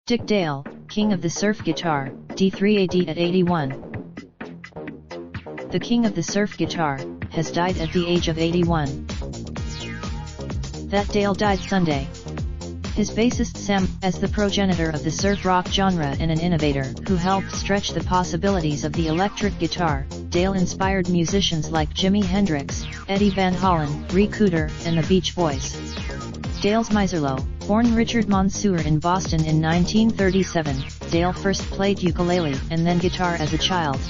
Dick Dale, king of the surf guitar, D3ad at 81. The king of the surf guitar has died at the age of 81. That Dale died Sunday. His bassist Sam, as the progenitor of the surf rock genre and an innovator who helped stretch the possibilities of the electric guitar, Dale inspired musicians like Jimi Hendrix, Eddie Van Halen, Ray Cooder, and the Beach Boys. Dale's Miserlo, born Richard Mansour in Boston in 1937, Dale first played ukulele and then guitar as a child.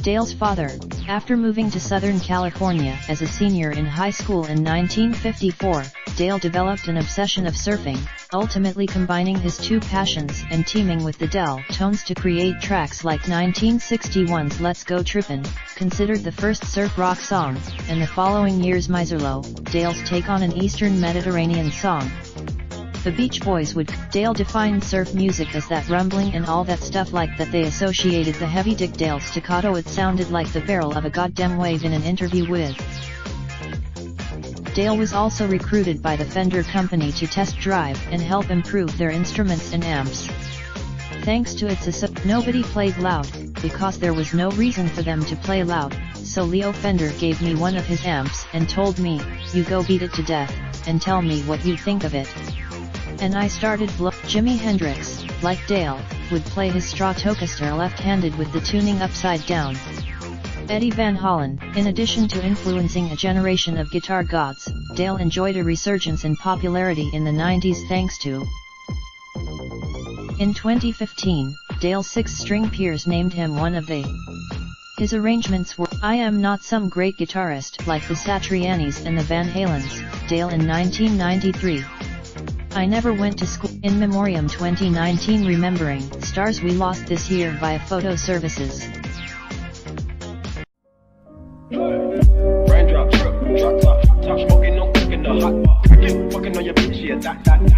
Dale's father, after moving to Southern California as a senior in high school in 1954, Dale developed an obsession of surfing, ultimately combining his two passions and teaming with the Dell Tones to create tracks like 1961's Let's Go Trippin', considered the first surf rock song, and the following year's Miserlo, Dale's take on an Eastern Mediterranean song. The Beach Boys would. Dale defined surf music as that rumbling and all that stuff like that. They associated the heavy Dick Dale staccato. It sounded like the barrel of a goddamn wave in an interview with. Dale was also recruited by the Fender company to test drive and help improve their instruments and amps. Thanks to its nobody played loud, because there was no reason for them to play loud, so Leo Fender gave me one of his amps and told me, "You go beat it to death, and tell me what you think of it." And I started Jimi Hendrix, like Dale, would play his Stratocaster left-handed with the tuning upside down. Eddie Van Halen, in addition to influencing a generation of guitar gods, Dale enjoyed a resurgence in popularity in the 90s thanks to. In 2015, Dale's six-string peers named him one of the. His arrangements were, "I am not some great guitarist like the Satrianis and the Van Halens," Dale in 1993. "I never went to school." In Memoriam 2019, remembering stars we lost this year via photo services. Raindrop, drip, drop top, top smoking, no cooking the hot pot. Fucking on your bitch, yeah, that.